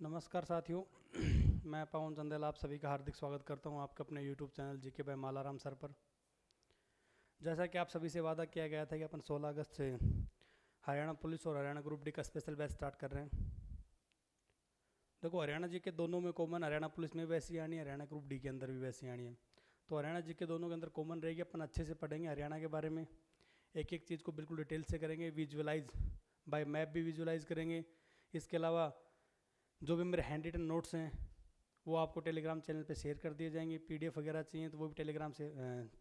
नमस्कार साथियों। मैं पवन चंदेल आप सभी का हार्दिक स्वागत करता हूं आपके अपने YouTube channel GK by Malaram sir पर। जैसा कि आप सभी से वादा किया गया था कि अपन 16 अगस्त से हरियाणा पुलिस और हरियाणा ग्रुप डी का स्पेशल बैच स्टार्ट कर रहे हैं। देखो, हरियाणा जी के दोनों में कॉमन, हरियाणा पुलिस में वैसी आनी है, हरियाणा ग्रुप डी के अंदर भी वैसी आनी है। तो हरियाणा जी के दोनों के अंदर कॉमन रहेगी। अपन अच्छे से पढ़ेंगे हरियाणा के बारे में, एक एक चीज़ को बिल्कुल डिटेल से करेंगे। विजुअलाइज बाय मैप भी विजुअलाइज करेंगे। इसके अलावा जो भी मेरे हैंड रिटन नोट्स हैं वो आपको टेलीग्राम चैनल पे शेयर कर दिए जाएंगे। पीडीएफ वगैरह चाहिए तो वो भी टेलीग्राम से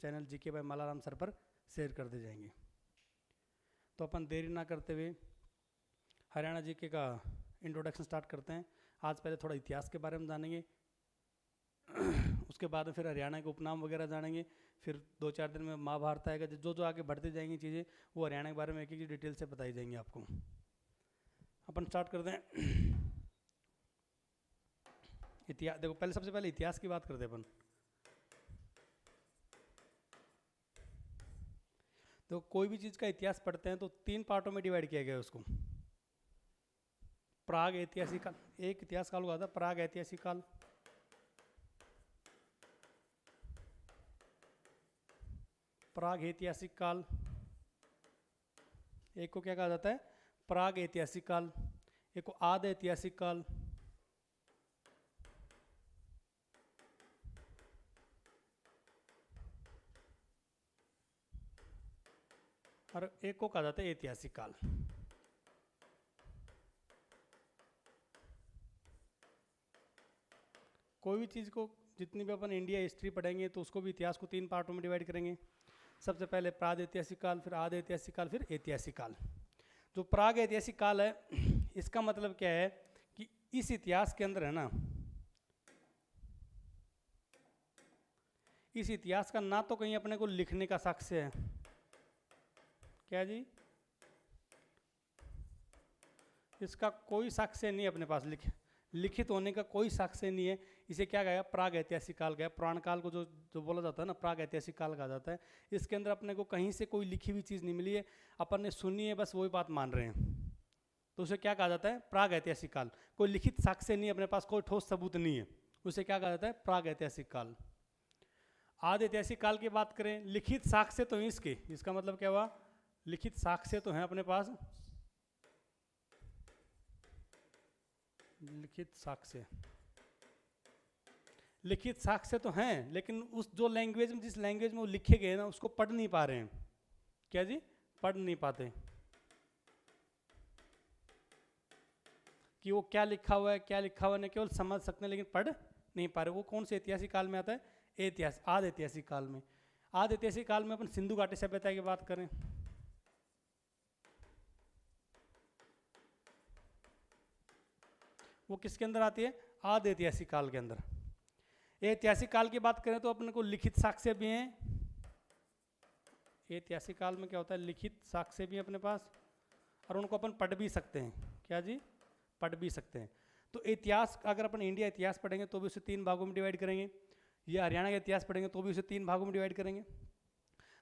channel GK by Malaram sir पर शेयर कर दिए जाएंगे। तो अपन देरी ना करते हुए हरियाणा जीके का इंट्रोडक्शन स्टार्ट करते हैं। आज पहले थोड़ा इतिहास के बारे में जानेंगे, उसके बाद में फिर हरियाणा के उपनाम वगैरह जानेंगे। फिर 2-4 दिन में महाभारत आएगा। जो जो आगे बढ़ती जाएंगी चीज़ें वो हरियाणा के बारे में एक एक डिटेल से बताई जाएंगी आपको। अपन स्टार्ट करते हैं इतिहास। देखो, पहले सबसे पहले इतिहास की बात करते हैं अपन। तो कोई भी चीज़ का इतिहास पढ़ते हैं तो 3 पार्टों में डिवाइड किया गया है उसको। प्राग ऐतिहासिक काल, एक इतिहास काल हुआ था प्राग ऐतिहासिक काल। प्राग ऐतिहासिक काल, एक को क्या कहा जाता है? प्राग ऐतिहासिक काल। एक को आद ऐतिहासिक काल, और एक को कहा जाता है ऐतिहासिक काल। कोई भी चीज़ को, जितनी भी अपन इंडिया हिस्ट्री पढ़ेंगे तो उसको भी इतिहास को 3 पार्टों में डिवाइड करेंगे। सबसे पहले प्राग ऐतिहासिक काल, फिर आद ऐतिहासिक काल, फिर ऐतिहासिक काल। जो प्राग ऐतिहासिक काल है, इसका मतलब क्या है कि इस इतिहास के अंदर है ना, इस इतिहास का ना तो कहीं अपने को लिखने का साक्ष्य है। क्या जी? इसका कोई साक्ष्य नहीं है अपने पास, लिखित होने का कोई साक्ष्य नहीं है। इसे क्या कहा? प्राग ऐतिहासिक काल गया। पुराण काल को जो जो बोला जाता है ना, प्राग ऐतिहासिक काल कहा जाता है। इसके अंदर अपने को कहीं से कोई लिखी हुई चीज़ नहीं मिली है, अपन ने सुनी है, बस वही बात मान रहे हैं। तो उसे क्या कहा जाता है? प्राग ऐतिहासिक काल। कोई लिखित साक्ष्य नहीं है अपने पास, कोई ठोस सबूत नहीं है, उसे क्या कहा जाता है? प्राग ऐतिहासिक काल। आद ऐतिहासिक काल की बात करें, लिखित साक्ष्य तो इसके, इसका मतलब क्या हुआ? लिखित साक्ष्य तो है अपने पास, लिखित साक्ष्य, लिखित साक्ष्य तो हैं, लेकिन उस जो लैंग्वेज में, जिस लैंग्वेज में वो लिखे गए ना, उसको पढ़ नहीं पा रहे हैं। क्या जी? पढ़ नहीं पाते कि वो क्या लिखा हुआ है, क्या लिखा हुआ है, केवल समझ सकते हैं लेकिन पढ़ नहीं पा रहे। वो कौन से ऐतिहासिक काल में आता है? आद ऐतिहासिक काल में। आद ऐतिहासिक काल में अपन सिंधु घाटी सभ्यता की बात करें, वो किसके अंदर आती है? आद ऐतिहासिक काल के अंदर। ऐतिहासिक काल की बात करें तो अपने को लिखित साक्ष्य भी हैं। ऐतिहासिक काल में क्या होता है? लिखित साक्ष्य भी अपने पास, और उनको अपन पढ़ भी सकते हैं। क्या जी? पढ़ भी सकते हैं। तो इतिहास, अगर अपन इंडिया इतिहास पढ़ेंगे तो भी उसे 3 भागों में डिवाइड करेंगे। या हरियाणा का इतिहास पढ़ेंगे तो भी उसे 3 भागों में डिवाइड करेंगे।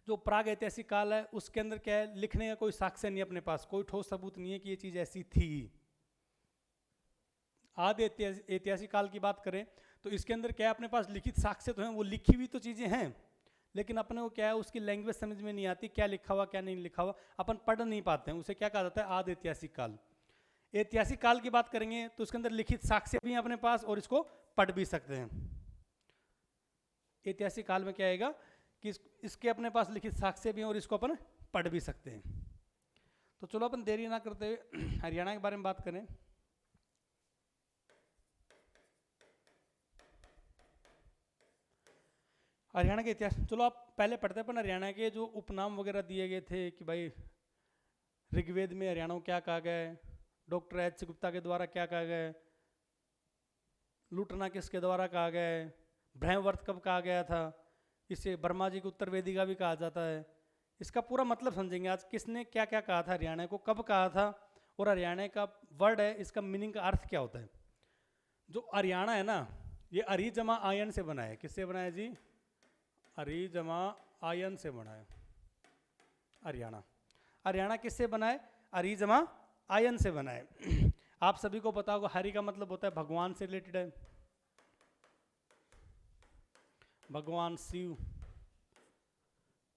जो प्राग ऐतिहासिक काल है उसके अंदर क्या है? लिखने का कोई साक्ष्य नहीं अपने पास, कोई ठोस सबूत नहीं है कि ये चीज़ ऐसी थी। आदि ऐतिहासिक काल की बात करें तो इसके अंदर क्या है? अपने पास लिखित साक्ष्य तो हैं, वो लिखी हुई तो चीज़ें हैं, लेकिन अपने को क्या है, उसकी लैंग्वेज समझ में नहीं आती, क्या लिखा हुआ क्या नहीं लिखा हुआ, अपन पढ़ नहीं पाते हैं। उसे क्या कहा जाता है? आदि ऐतिहासिक काल। ऐतिहासिक काल की बात करेंगे तो उसके अंदर लिखित साक्ष्य भी हैं अपने पास, और इसको पढ़ भी सकते हैं। ऐतिहासिक काल में क्या आएगा कि इसके अपने पास लिखित साक्ष्य भी हैं और इसको अपन पढ़ भी सकते हैं। तो चलो अपन देरी ना करते हुए हरियाणा के बारे में बात करें। हरियाणा के इतिहास, चलो आप पहले पढ़ते हैं अपन हरियाणा के जो उपनाम वगैरह दिए गए थे कि भाई ऋग्वेद में हरियाणा को क्या कहा गया है, डॉक्टर एच गुप्ता के द्वारा क्या कहा गया है, लूटना किसके द्वारा कहा गया है, ब्रह्मवर्त कब कहा गया था, इसे ब्रह्मा जी को उत्तर वेदिका भी कहा जाता है। इसका पूरा मतलब समझेंगे आज, किसने क्या क्या कहा था हरियाणा को, कब कहा था, और हरियाणा का वर्ड है इसका मीनिंग का अर्थ क्या होता है। जो हरियाणा है ना, ये अरी जमा आयन से बना है। किससे बना है जी? अरी जमा आयन से बना है हरियाणा। हरियाणा किससे बना है? अरी जमा आयन से बना है। आप सभी को पता होगा हरि का मतलब होता है भगवान से रिलेटेड है, भगवान शिव।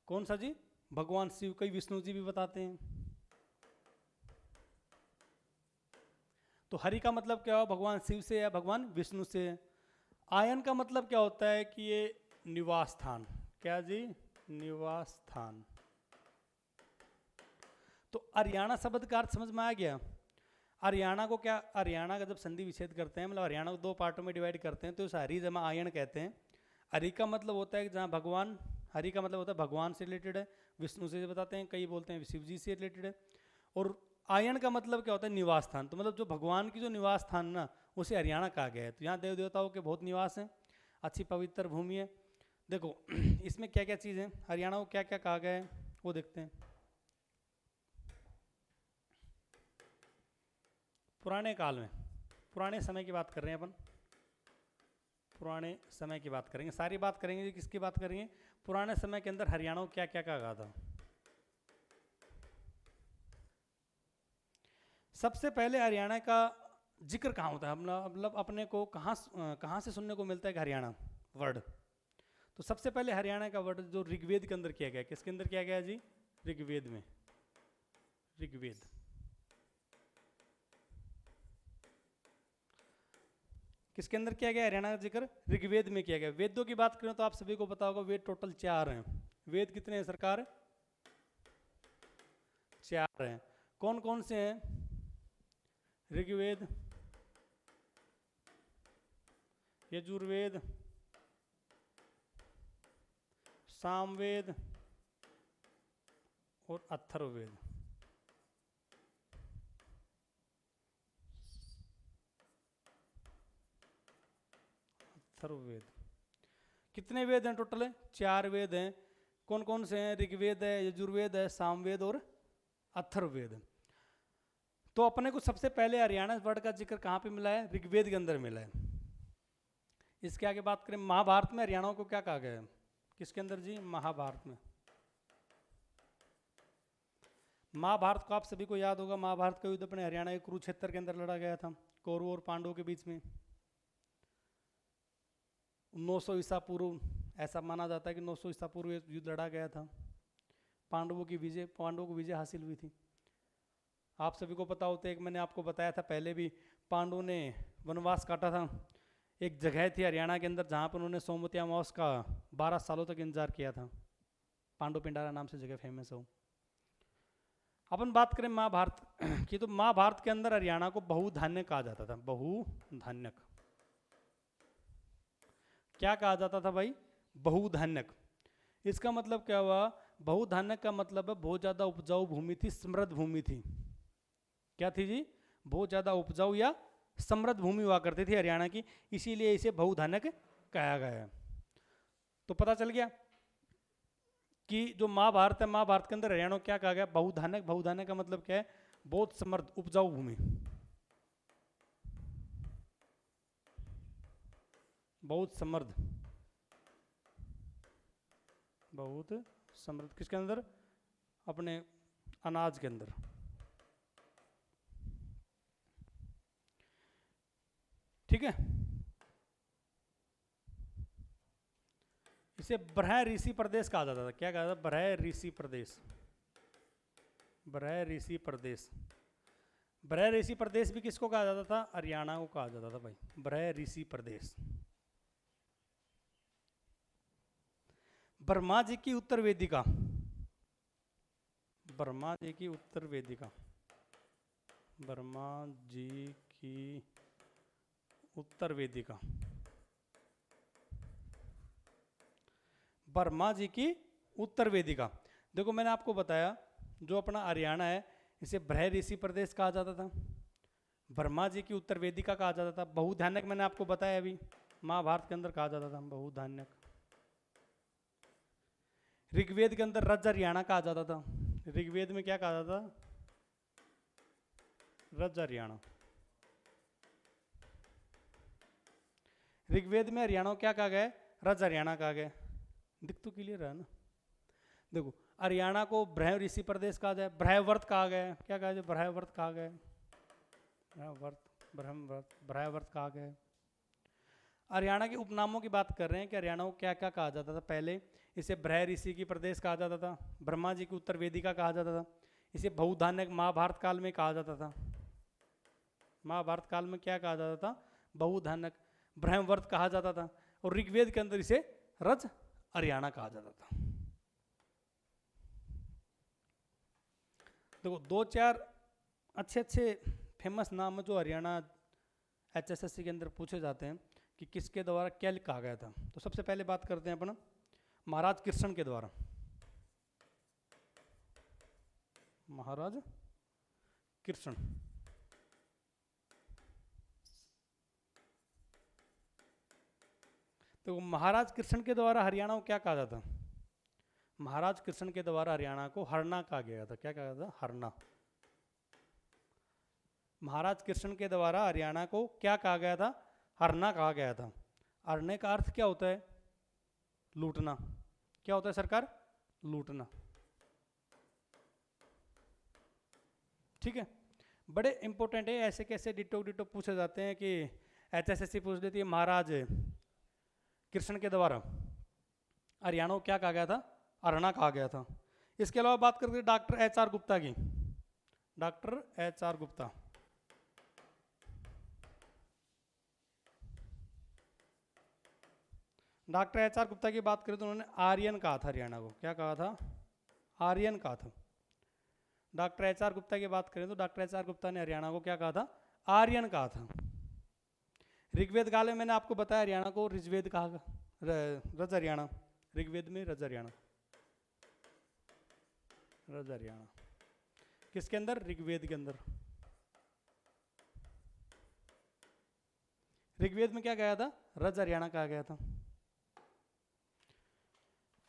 कौन सा जी? भगवान शिव। कई विष्णु जी भी बताते हैं। तो हरि का मतलब क्या हुआ? भगवान शिव से या भगवान विष्णु से। आयन का मतलब क्या होता है कि ये निवास स्थान। क्या जी? निवास स्थान। तो हरियाणा शब्द का अर्थ समझ में आ गया? हरियाणा को क्या, हरियाणा का जब संधि विच्छेद करते हैं, मतलब हरियाणा को 2 पार्टों में डिवाइड करते हैं, तो उसे हरि जमा आयन कहते हैं। हरि का मतलब होता है कि जहाँ भगवान, हरि का मतलब होता है भगवान से रिलेटेड है, विष्णु से बताते हैं, कई बोलते हैं शिव जी से रिलेटेड है। और आयन का मतलब क्या होता है? निवास स्थान। तो मतलब जो भगवान की जो निवास स्थान ना, उसे हरियाणा कहा गया है। तो यहाँ देव देवताओं के बहुत निवास हैं, अच्छी पवित्र भूमि है। देखो इसमें क्या क्या चीज़ है, हरियाणा को क्या क्या कहा गया है वो देखते हैं। पुराने काल में, पुराने समय की बात कर रहे हैं अपन, पुराने समय की बात करेंगे, सारी बात करेंगे। किसकी बात करेंगे? पुराने समय के अंदर हरियाणा को क्या क्या कहा था। सबसे पहले हरियाणा का जिक्र कहाँ होता है? मतलब अपने को कहाँ से सुनने को मिलता है कि हरियाणा वर्ड? तो सबसे पहले हरियाणा का वर्ड जो ऋग्वेद के अंदर किया गया। किसके अंदर किया गया जी? ऋग्वेद में। ऋग्वेद। किसके अंदर किया गया हरियाणा का जिक्र? ऋग्वेद में किया गया। वेदों की बात करें तो आप सभी को पता होगा वेद टोटल 4 हैं। वेद कितने हैं सरकार? 4 हैं। कौन कौन से हैं? ऋग्वेद, यजुर्वेद, सामवेद और अथर्ववेद। अथर्ववेद। कितने वेद हैं टोटल? 4 वेद हैं। कौन कौन से हैं? ऋग्वेद है, यजुर्वेद है, सामवेद और अथर्ववेद। तो अपने को सबसे पहले हरियाणा वर्ड का जिक्र कहाँ पे मिला है? ऋग्वेद के अंदर मिला है। इसके आगे बात करें, महाभारत में हरियाणा को क्या कहा गया है? किसके अंदर जी? महाभारत में। महाभारत को आप सभी को याद होगा, महाभारत का युद्ध अपने हरियाणा के कुरुक्षेत्र के अंदर लड़ा गया था, कौरवों और पांडवों के बीच में। 900 ईसा पूर्व, ऐसा माना जाता है कि 900 ईसा पूर्व युद्ध लड़ा गया था। पांडवों को विजय हासिल हुई थी। आप सभी को पता होता है, एक मैंने आपको बताया था पहले भी, पांडवों ने वनवास काटा था। एक जगह थी हरियाणा के अंदर जहाँ पर उन्होंने सोमवती अमावस का 12 सालों तक इंतजार किया था। पांडु पिंडारा नाम से जगह फेमस हो। अपन बात करें महाभारत की, तो महाभारत के अंदर हरियाणा को बहुधान्य कहा जाता था। बहुधान्यक। क्या कहा जाता था भाई? बहुधान्यक। इसका मतलब क्या हुआ? बहुधान्यक का मतलब है बहुत ज्यादा उपजाऊ भूमि थी, समृद्ध भूमि थी। क्या थी जी? बहुत ज्यादा उपजाऊ या समृद्ध भूमि हुआ करती थी हरियाणा की, इसीलिए इसे बहुधान्यक कहा गया है। तो पता चल गया कि जो महाभारत है, महाभारत के अंदर हरियाणा को क्या कहा गया? बहुधान्यक। बहुधान्यक का मतलब क्या है? बहुत समृद्ध, उपजाऊ भूमि, बहुत समृद्ध, बहुत समृद्ध। किसके अंदर? अपने अनाज के अंदर। ठीक है। इसे बरह ऋषि प्रदेश कहा जाता था। क्या कहा जाता? बरह ऋषि प्रदेश। बरह ऋषि प्रदेश। बरह ऋषि प्रदेश भी किसको कहा जाता था? हरियाणा को कहा जाता था भाई, बरह ऋषि प्रदेश। ब्रह्मा जी की उत्तर वेदिका। ब्रह्मा जी की उत्तर वेदिका। ब्रह्मा जी की उत्तर वेदिका। ब्रह्मा जी की उत्तर वेदिका। देखो मैंने आपको बताया जो अपना हरियाणा है इसे बरह ऋषि प्रदेश कहा जाता था, ब्रह्मा जी की उत्तर वेदिका कहा जाता था। बहुधान्यक मैंने आपको बताया अभी, महाभारत के अंदर कहा जाता था बहुधान्यक। ऋग्वेद के अंदर रज हरियाणा कहा जाता था। ऋग्वेद में क्या कहा जाता था? रज हरियाणा। ऋग्वेद में हरियाणा को क्या कहा गया? रज हरियाणा कहा गया। दिख तो क्लियर है ना? देखो हरियाणा को बरह ऋषि प्रदेश कहा जाए, ब्रह्मवर्त कहा गया। क्या कहा जाए? ब्रह्मवर्त कहा गया। ब्रह्मवर्त ब्रह्मवर्त कहा गया है। हरियाणा के उपनामों की बात कर रहे हैं कि हरियाणा को क्या क्या कहा जाता था पहले। इसे ब्रह ऋषि की प्रदेश कहा जाता था, ब्रह्मा जी की उत्तर वेदिका कहा जाता था, इसे बहुधान्य महाभारत काल में कहा जाता था। महाभारत काल में क्या कहा जाता था? बहुधान्य ब्रह्मवर्त कहा जाता था। और ऋग्वेद के अंदर इसे रज हरियाणा कहा जाता था। देखो दो चार अच्छे अच्छे फेमस नाम जो हरियाणा HSSC के अंदर पूछे जाते हैं कि किसके द्वारा क्या कहा गया था। तो सबसे पहले बात करते हैं अपन महाराज कृष्ण के द्वारा। महाराज कृष्ण, तो महाराज कृष्ण के द्वारा हरियाणा को क्या कहा जाता? महाराज कृष्ण के द्वारा हरियाणा को हरना कहा गया था। क्या कहा गया था? हरना। महाराज कृष्ण के द्वारा हरियाणा को क्या कहा गया था? हरना कहा गया था। हरने का अर्थ क्या होता है? लूटना। क्या होता है सरकार? लूटना। ठीक है, बड़े इंपॉर्टेंट है। ऐसे कैसे डिटो डिटो पूछे जाते हैं कि HSSC पूछ लेती है महाराज कृष्ण के द्वारा हरियाणा को क्या कहा गया था? हरना कहा गया था। इसके अलावा बात करते हैं डॉक्टर HR गुप्ता की। Doctor HR Gupta, doctor HR Gupta की बात करें तो उन्होंने आर्यन कहा था हरियाणा को। क्या कहा था? आर्यन कहा था। डॉक्टर HR गुप्ता की बात करें तो डॉक्टर HR गुप्ता ने हरियाणा को क्या कहा था? आर्यन कहा था। ऋग्वेद काल में मैंने आपको बताया हरियाणा को ऋग्वेद कहा, रज हरियाणा। ऋग्वेद में रज हरियाणा, रज हरियाणा किसके अंदर? ऋग्वेद के अंदर। ऋग्वेद में क्या कहा था? रज हरियाणा कहा गया था।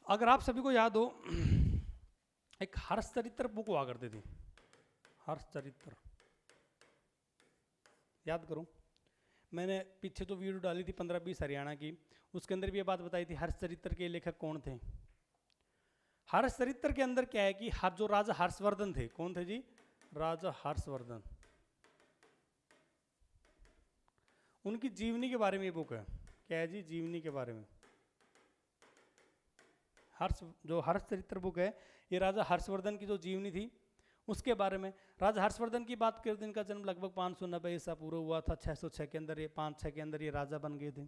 अगर आप सभी को याद हो एक हर्षचरित्र बुक हुआ करती थी। हर्षचरित्र याद करो, मैंने पीछे जो वीडियो डाली थी 15-20 हरियाणा की, उसके अंदर भी ये बात बताई थी हर्षचरित्र के लेखक कौन थे। हर्षचरित्र के अंदर क्या है कि जो राजा हर्षवर्धन थे, कौन थे जी? राजा हर्षवर्धन। उनकी जीवनी के बारे में ये बुक है। क्या है जी? जीवनी के बारे में। जो हर्षचरित्र बुक है ये राजा हर्षवर्धन की जो जीवनी थी उसके बारे में। राजा हर्षवर्धन की बात करें तो इनका जन्म लगभग 590 ईसा पूर्व हुआ था। 606 के अंदर ये 5-6 के अंदर ये राजा बन गए थे।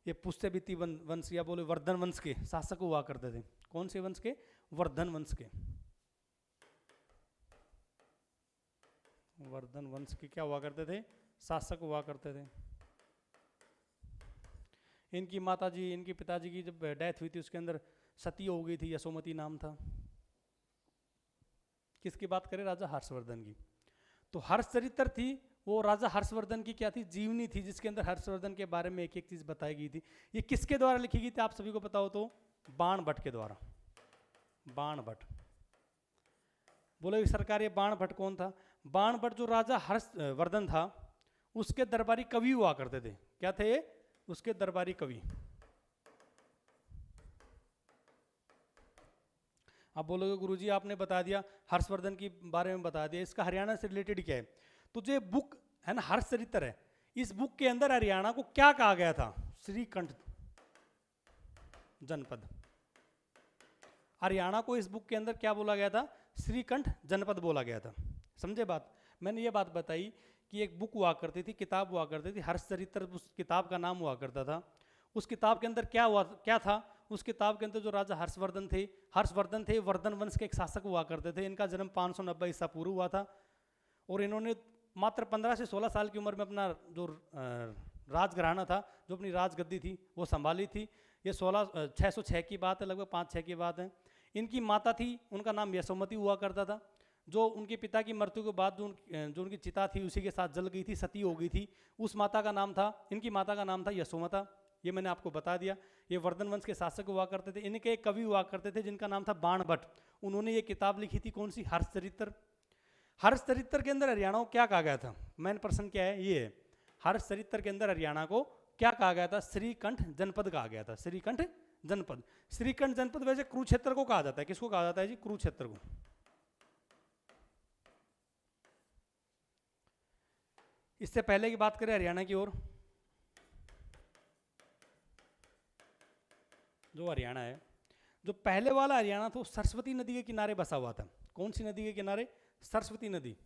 ये पुष्यवृत्ति वंश या बोले वर्धन वंश के शासक हुआ करते थे। कौन से वंश के? वर्धन वंश के। वर्धन वंश के क्या हुआ करते थे? शासक हुआ करते थे। इनकी माताजी, इनके पिताजी की जब डेथ हुई थी उसके अंदर सती हो गई थी, यशोमती नाम था। किसकी बात करें? राजा हर्षवर्धन की। तो हर्षचरित्र थी वो राजा हर्षवर्धन की क्या थी? जीवनी थी, जिसके अंदर हर्षवर्धन के बारे में एक एक चीज बताई गई थी। ये किसके द्वारा लिखी गई थी आप सभी को पता हो तो? बाण भट्ट के द्वारा। बाण भट्ट। बोले सरकार ये बाण भट्ट कौन था? बाण भट्ट जो राजा हर्षवर्धन था उसके दरबारी कवि हुआ करते थे। क्या थे ये? उसके दरबारी कवि। आप बोलोगे गुरुजी आपने बता दिया हर्षवर्धन के बारे में बता दिया, इसका हरियाणा से रिलेटेड क्या है? तो जो बुक है ना हर्षचरित्र है, इस बुक के अंदर हरियाणा को क्या कहा गया था? श्रीकंठ जनपद। हरियाणा को इस बुक के अंदर क्या बोला गया था? श्रीकंठ जनपद बोला गया था। समझे बात? मैंने ये बात बताई कि एक बुक हुआ करती थी, किताब हुआ करती थी हर्षचरित्र, उस किताब का नाम हुआ करता था। उस किताब के अंदर क्या था? उस किताब के अंदर जो राजा हर्षवर्धन थे वर्धन वंश के एक शासक हुआ करते थे। इनका जन्म 590 ईसा पूर्व हुआ था और इन्होंने मात्र 15 से 16 साल की उम्र में अपना जो राजघराना था, जो अपनी राजगद्दी थी वो संभाली थी। ये 606 की बात है, लगभग 5-6 की बात है। इनकी माता थी, उनका नाम यशोमती हुआ करता था, जो उनके पिता की मृत्यु के बाद जो उनकी चिता थी उसी के साथ जल गई थी, सती हो गई थी। उस माता का नाम था, इनकी माता का नाम था यशोमता। ये मैंने आपको बता दिया। ये वर्धन वंश के शासक हुआ करते थे। इनके एक कवि हुआ करते थे जिनका नाम था बाण भट्ट। उन्होंने ये किताब लिखी थी, कौन सी? हर्षचरित्र। हर्षचरित्र के अंदर हरियाणा को क्या कहा गया था? मेन प्रश्न क्या है? ये है हर्षचरित्र के अंदर हरियाणा को क्या कहा गया था? श्रीकंठ जनपद कहा गया था। श्रीकंठ जनपद। श्रीकंठ जनपद वैसे कुरुक्षेत्र को कहा जाता है। किसको कहा जाता है जी? कुरुक्षेत्र को। इससे पहले की बात करें हरियाणा की ओर, जो हरियाणा है, जो पहले वाला हरियाणा था वो सरस्वती नदी के किनारे बसा हुआ था। कौन सी नदी के किनारे? सरस्वती नदी।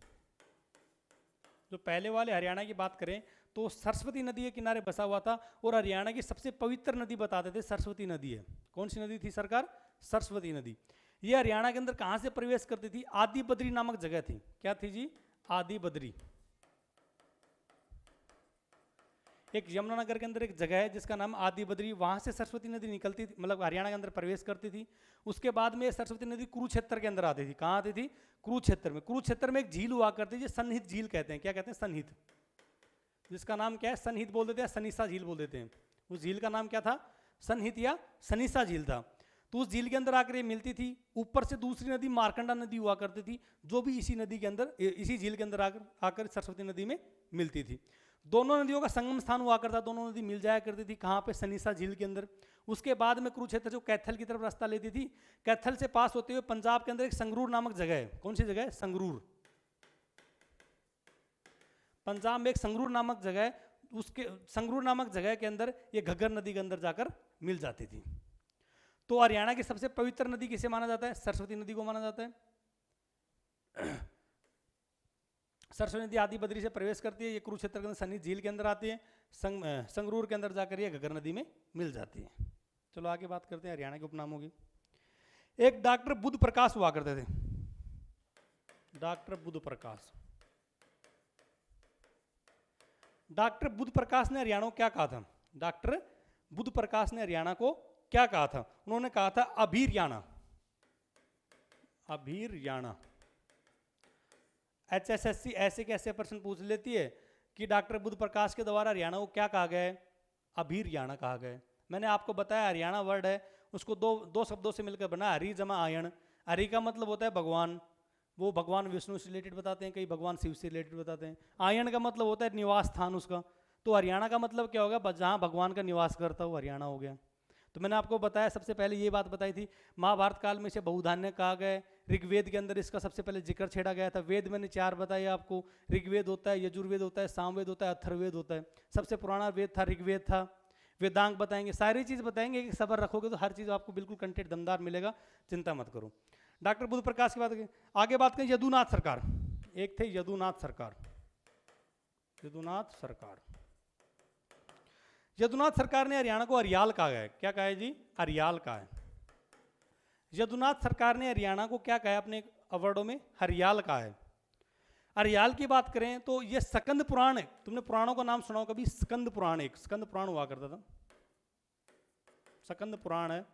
जो पहले वाले हरियाणा की बात करें तो सरस्वती नदी के किनारे बसा हुआ था, और हरियाणा की सबसे पवित्र नदी बताते थे सरस्वती नदी है। कौन सी नदी थी सरकार? सरस्वती नदी। ये हरियाणा के अंदर कहाँ से प्रवेश करती थी? आदि बद्री नामक जगह थी। क्या थी जी? आदि बद्री। एक यमुनानगर के अंदर एक जगह है जिसका नाम आदि बद्री, वहां से सरस्वती नदी निकलती थी, मतलब हरियाणा के अंदर प्रवेश करती थी। उसके बाद में सरस्वती नदी कुरुक्षेत्र के अंदर आती थी। कहाँ आती थी? कुरुक्षेत्र में। कुरुक्षेत्र में एक झील हुआ करती थी, सन्निहित झील कहते हैं। क्या कहते हैं? सन्निहित, जिसका नाम क्या है? सन्निहित बोल देते हैं, सनीसा झील बोल देते हैं। उस झील का नाम क्या था? सन्निहित या सनीसा झील था। तो उस झील के अंदर आकर ये मिलती थी। ऊपर से दूसरी नदी मार्कंडा नदी हुआ करती थी, जो भी इसी नदी के अंदर, इसी झील के अंदर आकर सरस्वती नदी में मिलती थी। दोनों नदियों का संगम स्थान हुआ करता, दोनों नदी मिल जाया करती थी। कहाँ पे? सनीसा झील के अंदर। उसके बाद में कुरुक्षेत्र जो कैथल की तरफ रास्ता लेती थी, कैथल से पास होते हुए पंजाब के अंदर एक संगरूर नामक जगह है। कौन सी जगह है? संगरूर। पंजाब में एक संगरूर नामक जगह है, उसके संगरूर नामक जगह के अंदर ये घग्गर नदी के अंदर जाकर मिल जाती थी। तो हरियाणा की सबसे पवित्र नदी किसे माना जाता है? सरस्वती नदी को माना जाता है। सरस्वती नदी आदि बद्री से प्रवेश करती है, ये कुरुक्षेत्र के अंदर सन्निहित झील के अंदर आती है, संगरूर के अंदर जाकर ये घग्गर नदी में मिल जाती है। चलो आगे बात करते हैं हरियाणा के उपनामों की। एक डॉक्टर बुद्ध प्रकाश हुआ करते थे। डॉक्टर बुद्ध प्रकाश। डॉक्टर बुद्ध प्रकाश ने हरियाणा को क्या कहा था? डॉक्टर बुद्ध प्रकाश ने हरियाणा को क्या कहा था? उन्होंने कहा था अभिरयाणा। अभिरयाणा। HSSC ऐसे कैसे प्रश्न पूछ लेती है कि डॉक्टर बुद्ध प्रकाश के द्वारा हरियाणा को क्या कहा गया है? अभिरयाणा कहा गया है। मैंने आपको बताया हरियाणा वर्ड है, उसको दो शब्दों से मिलकर बना, हरि जमा आयन। हरि का मतलब होता है भगवान, वो भगवान विष्णु से रिलेटेड बताते हैं, कई भगवान शिव से रिलेटेड बताते हैं। आयन का मतलब होता है निवास स्थान उसका। तो हरियाणा का मतलब क्या होगा? जहाँ भगवान का निवास करता हो हरियाणा हो गया। तो मैंने आपको बताया, सबसे पहले ये बात बताई थी, महाभारत काल में इसे बहुधान्य कहा गया। ऋग्वेद के अंदर इसका सबसे पहले जिक्र छेड़ा गया था। वेद मैंने 4 बताए आपको। ऋग्वेद होता है, यजुर्वेद होता है, सामवेद होता है, अथर्ववेद होता है। सबसे पुराना वेद था ऋग्वेद था। वेदांग बताएंगे, सारी चीज़ बताएंगे। एक सबर रखोगे तो हर चीज़ आपको बिल्कुल कंटेंट दमदार मिलेगा, चिंता मत करो। डॉक्टर बुद्ध प्रकाश की बात करें, आगे बात करें यदुनाथ सरकार। एक थे यदुनाथ सरकार। यदुनाथ सरकार। यदुनाथ सरकार ने हरियाणा को अरियाल कहा है। क्या कहा है जी? अरियाल कहा है। यदुनाथ सरकार ने हरियाणा को क्या कहा है अपने अवार्डों में? हरियाल कहा है। अरियाल की बात करें तो ये स्कंद पुराण है। तुमने पुराणों का नाम सुना हो कभी? स्कंद पुराण, एक स्कंद पुराण हुआ करता था, स्कंद पुराण है,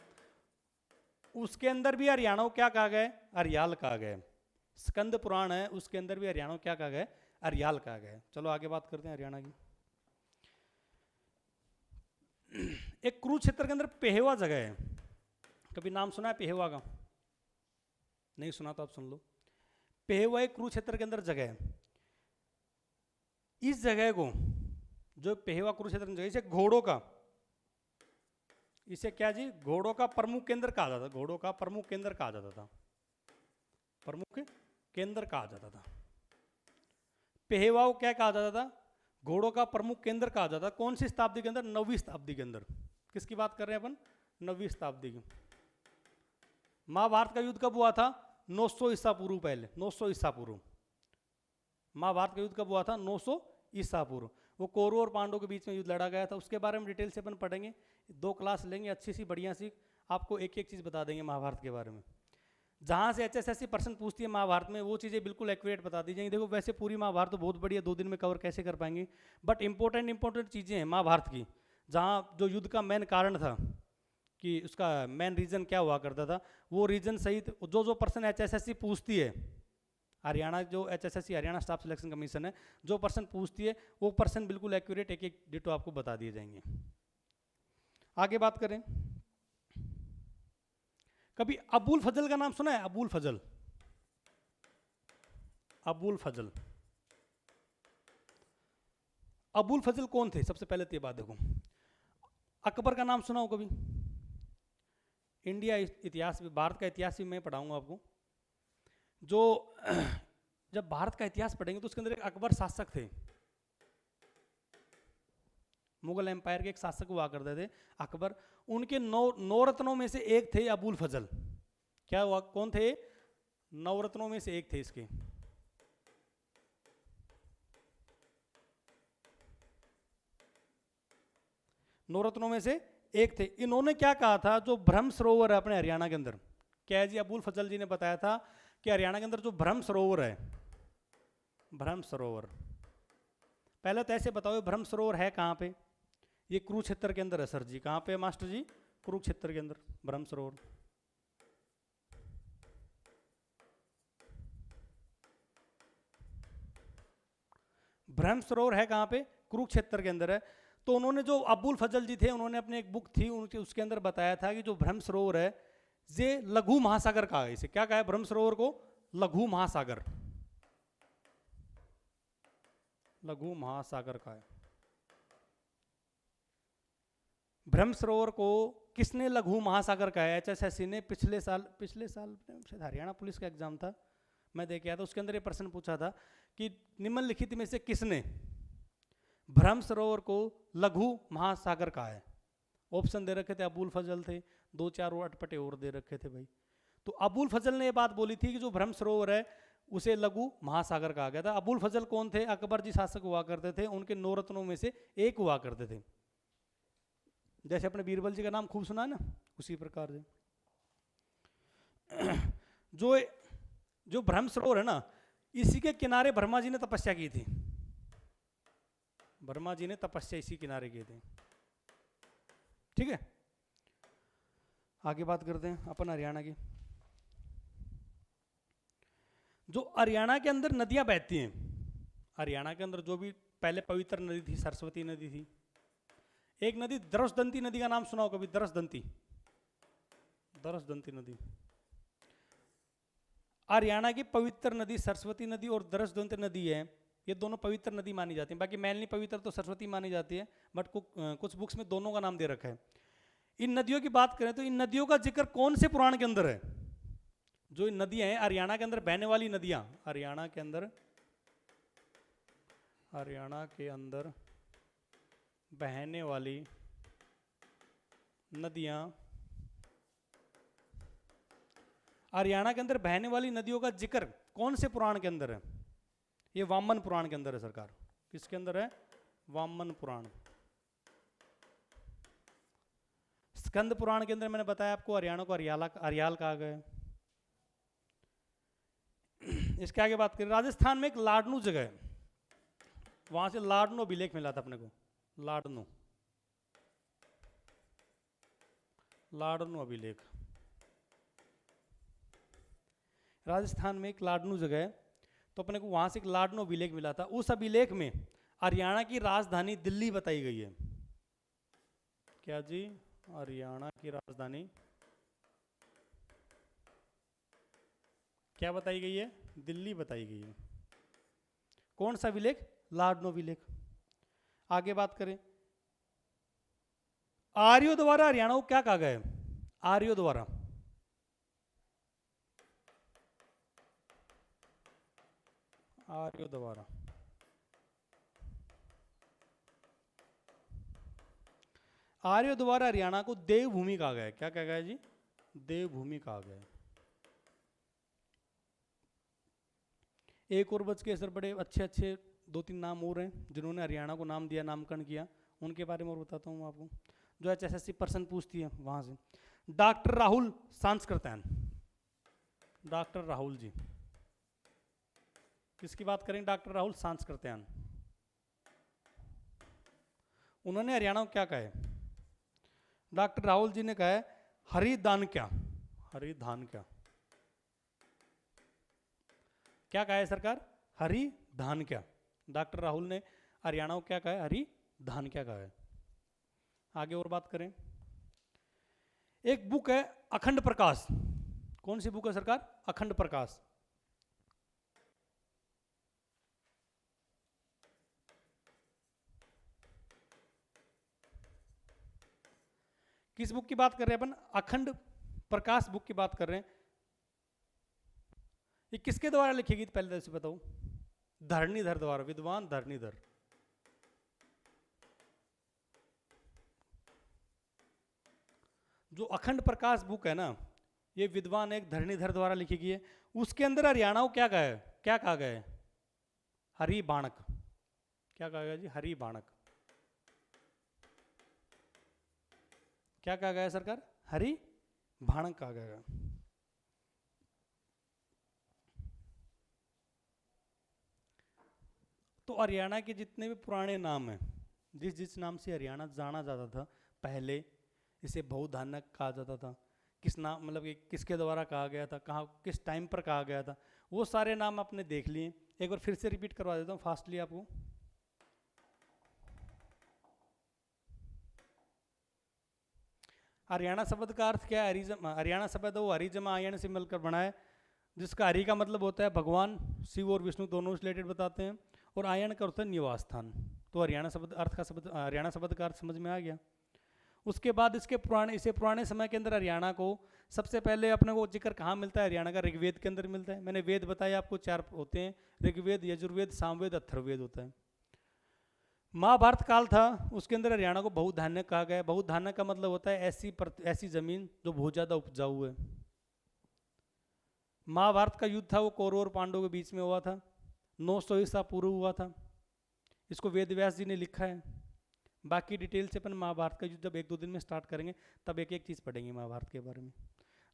उसके अंदर भी हरियाणा को क्या कहा गया है? अरियाल कहा गया है। स्कंद पुराण है, उसके अंदर भी हरियाणा को क्या कहा गया है? अरियाल कहा गया है। चलो आगे बात करते हैं हरियाणा की। एक कुरुक्षेत्र के अंदर पेहवा जगह है, कभी नाम सुना है पेहवा का? नहीं सुना तो आप सुन लो। पेहवा एक कुरुक्षेत्र के अंदर जगह है। इस जगह को, जो पेहवा कुरुक्षेत्र की जगह, इसे घोड़ों का, इसे क्या जी? घोड़ों का प्रमुख केंद्र कहा जाता था। घोड़ों का प्रमुख केंद्र कहा जाता था। प्रमुख केंद्र कहा जाता था। पेहवा को क्या कहा जाता था? घोड़ों का प्रमुख केंद्र कहा जाता था। कौन सी शताब्दी के अंदर? 9वीं शताब्दी के अंदर। किसकी बात कर रहे हैं अपन? 9वीं शताब्दी की। महाभारत का युद्ध कब हुआ था? 900 ईसा पूर्व। पहले 900 ईसा पूर्व महाभारत का युद्ध कब हुआ था? 900 ईसा पूर्व। वो कौरवों और पांडवों के बीच में युद्ध लड़ा गया था। उसके बारे में डिटेल से अपन पढ़ेंगे, 2 क्लास लेंगे, अच्छी सी बढ़िया सी, आपको एक एक चीज़ बता देंगे महाभारत के बारे में। जहाँ से HSSC प्रश्न पूछती है महाभारत में, वो चीज़ें बिल्कुल एक्यूरेट बता दी जाएंगी। देखो वैसे पूरी महाभारत तो बहुत बढ़िया, 2 दिन में कवर कैसे कर पाएंगे, बट इंपॉर्टेंट चीज़ें हैं महाभारत की। जहाँ जो युद्ध का मेन कारण था कि उसका मेन रीज़न क्या हुआ करता था, वो रीज़न सहित जो प्रश्न HSSC पूछती है, हरियाणा जो HSSC Haryana staff selection commission है, जो प्रश्न पूछती है वो प्रश्न बिल्कुल एक्यूरेट एक एक डिटो आपको बता दिए जाएंगे। आगे बात करें, कभी अबुल फजल का नाम सुना है? अबुल फजल। अबुल फजल। अबुल फजल कौन थे? सबसे पहले तो ये बात देखो, अकबर का नाम सुना हो कभी? इंडिया इतिहास में, भारत का इतिहास भी मैं पढ़ाऊंगा आपको। जो जब भारत का इतिहास पढ़ेंगे तो उसके अंदर एक अकबर शासक थे। मुगल एम्पायर के एक शासक हुआ करते थे अकबर। उनके नौ रत्नों में से एक थे अबुल फजल। क्या हुआ, कौन थे? 9 रत्नों में से एक थे इसके। नौ रत्नों में से एक थे। इन्होंने क्या कहा था, जो ब्रह्म सरोवर है अपने हरियाणा के अंदर, क्या है जी, अबुल फजल जी ने बताया था कि हरियाणा के अंदर जो ब्रह्म सरोवर है, ब्रह्म सरोवर, पहले तो ऐसे बताओ ब्रह्म सरोवर है कहाँ पे? ये कुरुक्षेत्र के अंदर है सर जी। कहाँ पे है मास्टर जी? कुरुक्षेत्र के अंदर ब्रह्म सरोवर। ब्रह्म सरोवर है कहाँ पे? कुरुक्षेत्र के अंदर है। तो उन्होंने, जो अबुल फजल जी थे, उन्होंने अपनी एक बुक थी उनके, उसके अंदर बताया था कि जो ब्रह्म सरोवर है ये लघु महासागर कहा है इसे। क्या कहा है ब्रह्म सरोवर को? लघु महासागर। लघु महासागर का है ब्रह्म सरोवर को। किसने लघु महासागर कहा है? HSSC ने पिछले साल शायद हरियाणा पुलिस का एग्जाम था, मैं देख आया था, उसके अंदर ये प्रश्न पूछा था कि निम्नलिखित में से किसने ब्रह्म सरोवर को लघु महासागर कहा है? ऑप्शन दे रखे थे, अबुल फजल थे, 2-4 और अटपटे और दे रखे थे भाई। तो अबुल फजल ने ये बात बोली थी कि जो ब्रह्म सरोवर है उसे लघु महासागर कहा गया था। अबुल फजल कौन थे? अकबर जी शासक हुआ करते थे, उनके 9 रत्नों में से एक हुआ करते थे। जैसे अपने बीरबल जी का नाम खूब सुना है ना, उसी प्रकार से जो जो ब्रह्म सरोवर है ना, इसी के किनारे ब्रह्मा जी ने तपस्या की थी। ब्रह्मा जी ने तपस्या इसी किनारे की थी। ठीक है, आगे बात करते हैं अपन हरियाणा की। जो हरियाणा के अंदर नदियां बहती हैं, हरियाणा के अंदर जो भी पहले पवित्र नदी थी, सरस्वती नदी थी। एक नदी दरसदंती नदी का नाम सुना हो कभी? दरसदंती नदी हरियाणा की पवित्र नदी सरस्वती नदी और दरसदंती नदी है। ये दोनों पवित्र नदी मानी जाती है। बाकी मैनली पवित्र तो सरस्वती मानी जाती है, बट कुछ बुक्स में दोनों का नाम दे रखा है। इन नदियों की बात करें तो इन नदियों का जिक्र कौन से पुराण के अंदर है? जो इन नदियां हैं हरियाणा के अंदर बहने वाली नदियां, हरियाणा के अंदर बहने वाली नदियां, हरियाणा के अंदर बहने वाली नदियों का जिक्र कौन से पुराण के अंदर है? ये वामन पुराण के अंदर है सरकार। किसके अंदर है? वामन पुराण। स्कंद पुराण के अंदर मैंने बताया आपको हरियाणा को हरियाल कहा गया। इसके आगे बात करें, राजस्थान में एक लाडनू जगह है, वहां से लाडनू अभिलेख मिला था अपने को। लाडनू अभिलेख, राजस्थान में एक लाडनू जगह है, तो अपने को वहां से एक लाडनू अभिलेख मिला था। उस अभिलेख में हरियाणा की राजधानी दिल्ली बताई गई है। क्या जी? हरियाणा की राजधानी क्या बताई गई है? दिल्ली बताई गई है। कौन सा अभिलेख? लाडनू अभिलेख। आगे बात करें, आर्यों द्वारा हरियाणा को क्या कहा गया है? आर्यों द्वारा, आर्यों द्वारा आर्यों द्वारा हरियाणा को देवभूमि कहा गया है। क्या कहा गया है जी? देवभूमि कहा गया है। एक और बच के सर, बड़े अच्छे अच्छे 2-3 नाम और हैं जिन्होंने हरियाणा को नाम दिया, नामकरण किया, उनके बारे में और बताता हूँ आपको, जो HSSC पर्सन पूछती है वहाँ से। Doctor Rahul Sankrityayan, doctor Rahul ji. किसकी बात करें? डॉक्टर राहुल सांस्कृत्यायन। उन्होंने हरियाणा को क्या कहा है? डॉक्टर राहुल जी ने कहा है हरिधान क्या, हरिधान क्या। क्या कहा है सरकार? हरिधान क्या। डॉक्टर राहुल ने हरियाणा को क्या कहा है? हरिधान क्या कहा है। आगे और बात करें, एक बुक है अखंड प्रकाश। कौन सी बुक है सरकार? अखंड प्रकाश। किस बुक की बात कर रहे हैं अपन? अखंड प्रकाश बुक की बात कर रहे हैं। ये किसके द्वारा लिखी गई पहले से बताऊं? धरणीधर द्वारा, विद्वान धरणीधर। जो अखंड प्रकाश बुक है ना, ये विद्वान एक धरणीधर द्वारा लिखी गई है। उसके अंदर हरियाणा को क्या कहा है, क्या कहा गया है? हरि बाणक। क्या कहा गया जी? हरि बाणक। क्या कहा गया है सरकार? हरि बाणक कहा गया है। तो हरियाणा के जितने भी पुराने नाम हैं, जिस जिस नाम से हरियाणा जाना जाता था पहले, इसे बहुधानक कहा जाता था, किस नाम मतलब कि किसके द्वारा कहा गया था, कहाँ किस टाइम पर कहा गया था, वो सारे नाम आपने देख लिए। एक बार फिर से रिपीट करवा देता हूँ फास्टली आपको। हरियाणा शब्द का अर्थ क्या है? हरियाणा शब्द वो हरिजमा आयन से मिलकर बना है, जिसका हरि का मतलब होता है भगवान, शिव और विष्णु दोनों से रिलेटेड बताते हैं, और आयन का होता है निवास स्थान। तो हरियाणा शब्द अर्थ का शब्द, हरियाणा शब्द का अर्थ समझ में आ गया। उसके बाद इसे पुराने समय के अंदर हरियाणा को सबसे पहले अपने को जिक्र कहाँ मिलता है? हरियाणा का ऋग्वेद के अंदर मिलता है। मैंने वेद बताया आपको, 4 होते हैं, ऋग्वेद, यजुर्वेद, सामवेद, अथर्ववेद होता है। महाभारत काल था, उसके अंदर हरियाणा को बहुधान्य कहा गया। बहुधान्य का मतलब होता है ऐसी जमीन जो बहुत ज़्यादा उपजाऊ है। महाभारत का युद्ध था वो कौरव और पांडवों के बीच में हुआ था, 900 ईसा पूर्व हुआ था। इसको वेद व्यास जी ने लिखा है। बाकी डिटेल से अपन महाभारत का युद्ध जब 1-2 दिन में स्टार्ट करेंगे तब एक एक चीज़ पढ़ेंगे महाभारत के बारे में,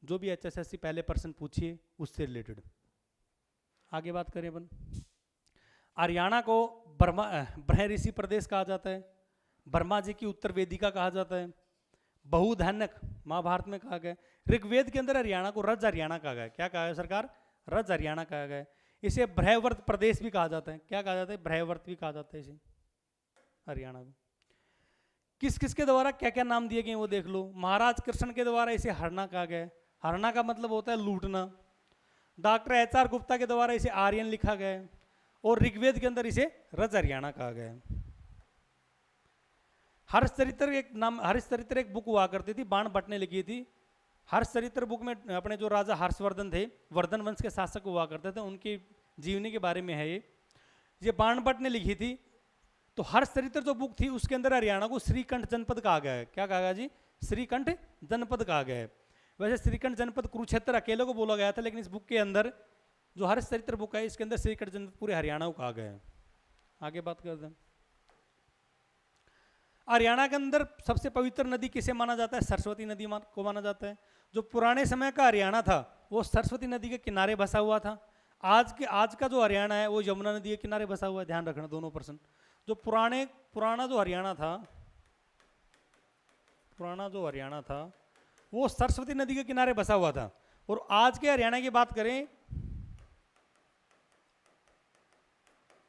जो भी HSSC पहले पर्सन पूछिए उससे रिलेटेड। आगे बात करें अपन, हरियाणा को ब्रह्म ऋषि प्रदेश कहा जाता है, ब्रह्मा जी की उत्तर वेदिका कहा जाता है, बहुधान्यक महाभारत में कहा गया। ऋग्वेद के अंदर हरियाणा को रज हरियाणा कहा गया। क्या कहा है सरकार? रज हरियाणा कहा गया। इसे ब्रह्मवर्त प्रदेश भी कहा जाता है। क्या कहा जाता है? ब्रह्मवर्त भी कहा जाता है इसे, हरियाणा को। किस किस के द्वारा क्या क्या नाम दिए गए वो देख लो। महाराज कृष्ण के द्वारा इसे हरना कहा गया। हरना का मतलब होता है लूटना। डॉक्टर HR गुप्ता के द्वारा इसे आर्यन लिखा गया है, और ऋग्वेद के अंदर इसे रज हरियाणा कहा गया है। हर्षचरित्र एक बुक हुआ करती थी, बाण भट्ट ने लिखी थी। हर्षचरित्र बुक में अपने जो राजा हर्षवर्धन थे, वर्धन वंश के शासक हुआ करते थे, उनकी जीवनी के बारे में है ये बाण भट्ट ने लिखी थी। तो हर्षचरित्र जो बुक थी उसके अंदर हरियाणा को श्रीकंठ जनपद कहा गया है। क्या कहा गया जी? श्रीकंठ जनपद कहा गया है। वैसे श्रीकंठ जनपद कुरुक्षेत्र अकेले को बोला गया था, लेकिन इस बुक के अंदर जो हर्षचरित्र बुक है इसके अंदर श्रीकंठ जनपद पूरे हरियाणा को कहा गया है। आगे बात करते हैं। हरियाणा के अंदर सबसे पवित्र नदी किसे माना जाता है? सरस्वती नदी को माना जाता है। जो पुराने समय का हरियाणा था वो सरस्वती नदी के किनारे बसा हुआ था। आज का जो हरियाणा है वो यमुना नदी के किनारे बसा हुआ है। ध्यान रखना दोनों पर्सन। जो पुराना जो हरियाणा था वो सरस्वती नदी के किनारे बसा हुआ था, और आज के हरियाणा की बात करें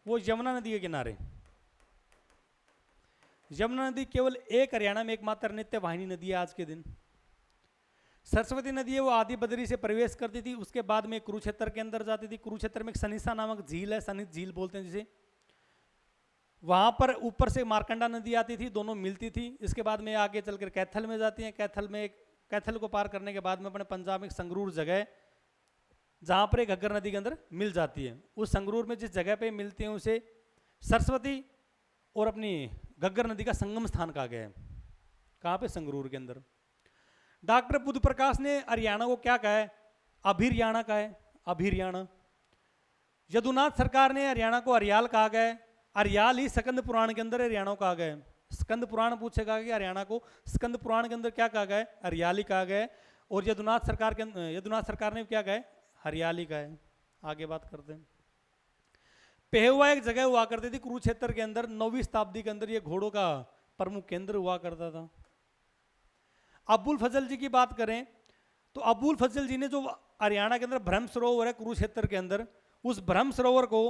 वो यमुना नदी के किनारे। यमुना नदी केवल एक हरियाणा में एकमात्र नित्य वाहिनी नदी है आज के दिन। सरस्वती नदी है वो आदि बद्री से प्रवेश करती थी, उसके बाद में कुरुक्षेत्र के अंदर जाती थी। कुरुक्षेत्र में एक सनिसा नामक झील है, सनित झील बोलते हैं जिसे, वहां पर ऊपर से मार्कंडा नदी आती थी, दोनों मिलती थी। इसके बाद में आगे चलकर कैथल में जाती हैं। कैथल को पार करने के बाद में अपने पंजाब में एक संगरूर जगह, जहां पर एक घग्गर नदी के अंदर मिल जाती है। उस संगरूर में जिस जगह पे मिलती हैं उसे सरस्वती और अपनी घग्गर नदी का संगम स्थान कहा गया है। कहाँ पे? संगरूर के अंदर। डॉक्टर बुद्ध प्रकाश ने हरियाणा को क्या कहा है? अभिरयाणा कहा है, अभिरयाणा। यदुनाथ सरकार ने हरियाणा को हरियाल कहा गया है। हरियाल ही स्कंद पुराण के अंदर हरियाणा को कहा गया है। स्कंद पुराण पूछेगा कि हरियाणा को स्कंद पुराण के अंदर क्या कहा गया है? हरियाली कहा गया है। और यदुनाथ सरकार ने क्या कहा है? हरियाली कहा है। आगे बात करते हैं। पेहुआ एक जगह हुआ करती थी कुरुक्षेत्र के अंदर, 9वीं शताब्दी के अंदर ये घोड़ों का प्रमुख केंद्र हुआ करता था। अबुल फजल जी की बात करें तो अबुल फजल जी ने जो हरियाणा के अंदर ब्रह्म सरोवर है कुरुक्षेत्र के अंदर, उस ब्रह्म सरोवर को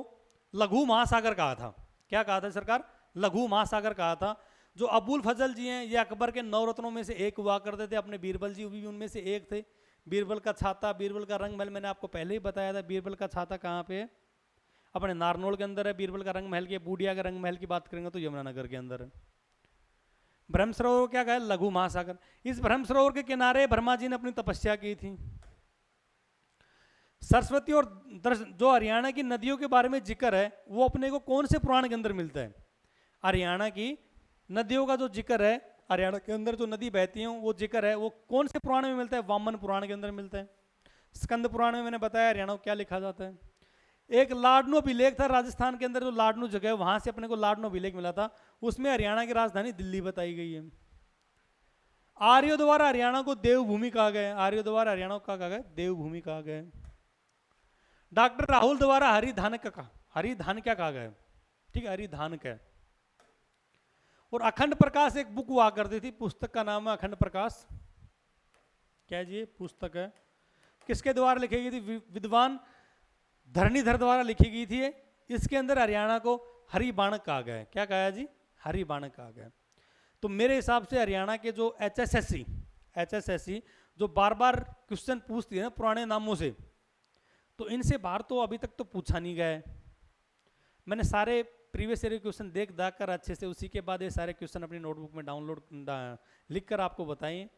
लघु महासागर कहा था। क्या कहा था सरकार? लघु महासागर कहा था। जो अबुल फजल जी हैं ये अकबर के 9 रत्नों में से एक हुआ करते थे। अपने बीरबल जी भी उनमें से एक थे। बीरबल का छाता, बीरबल का रंग महल मैंने आपको पहले ही बताया था। बीरबल का छाता कहाँ पे है? अपने नारनौल के अंदर है। बीरबल का रंग महल के, बूडिया का रंग महल की बात करेंगे तो यमुनानगर के अंदर है। ब्रह्म सरोवर क्या कहा? लघु महासागर। इस ब्रह्म सरोवर के किनारे ब्रह्मा जी ने अपनी तपस्या की थी। सरस्वती और जो हरियाणा की नदियों के बारे में जिक्र है वो अपने को कौन से पुराण के अंदर मिलता है? हरियाणा की नदियों का जो जिक्र है हरियाणा के अंदर जो नदी बहती है वो जिक्र है वो कौन से पुराण में मिलता है? वामन पुराण के अंदर मिलता है। स्कंद पुराण में मैंने बताया हरियाणा को क्या लिखा जाता है। एक लाडनू अभिलेख था राजस्थान के अंदर, जो लाडनू जगह है वहां से अपने को लाडनू अभिलेख मिला था, उसमें हरियाणा की राजधानी दिल्ली बताई गई है। आर्यों द्वारा हरियाणा को देवभूमि कहा गया, आर्यों द्वारा हरियाणा को कहा गया देवभूमि कहा गया। डॉक्टर राहुल द्वारा हरिधानक का, हरिधान क्या कहा गया? ठीक है, हरिधानक है। और अखंड प्रकाश एक बुक हुआ करती थी, पुस्तक का नाम है अखंड प्रकाश। क्या जी? पुस्तक है। किसके द्वारा लिखी गई थी? विद्वान धरणीधर द्वारा लिखी गई थी। इसके अंदर हरियाणा को हरिबाणक कहा गया है। क्या कहा है जी? हरिबाणक कहा गया है। तो मेरे हिसाब से हरियाणा के जो एचएसएससी जो बार बार क्वेश्चन पूछती है ना पुराने नामों से, तो इनसे बाहर तो अभी तक तो पूछा नहीं गया है। मैंने सारे प्रीवियस ईयर क्वेश्चन देख कर अच्छे से, उसी के बाद ये सारे क्वेश्चन अपनी नोटबुक में डाउनलोड लिख कर आपको बताइए।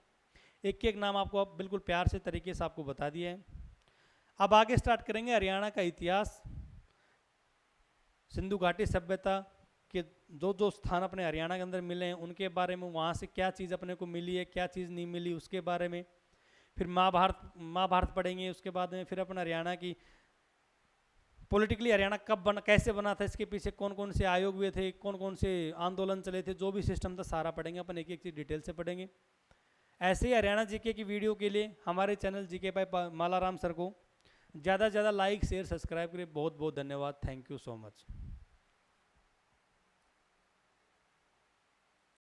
एक एक नाम आपको अब बिल्कुल प्यार से तरीके से आपको बता दिया है। अब आगे स्टार्ट करेंगे हरियाणा का इतिहास। सिंधु घाटी सभ्यता के जो जो स्थान अपने हरियाणा के अंदर मिले हैं उनके बारे में, वहाँ से क्या चीज़ अपने को मिली है, क्या चीज़ नहीं मिली उसके बारे में। फिर महाभारत पढ़ेंगे। उसके बाद में फिर अपना हरियाणा की पॉलिटिकली हरियाणा कब बना, कैसे बना था, इसके पीछे कौन कौन से आयोग हुए थे, कौन कौन से आंदोलन चले थे, जो भी सिस्टम था सारा पढ़ेंगे अपन, एक एक चीज़ डिटेल से पढ़ेंगे। ऐसे ही हरियाणा जीके की वीडियो के लिए हमारे channel GK by Malaram sir को ज़्यादा से ज़्यादा लाइक शेयर सब्सक्राइब करिए। बहुत बहुत धन्यवाद। Thank you so much.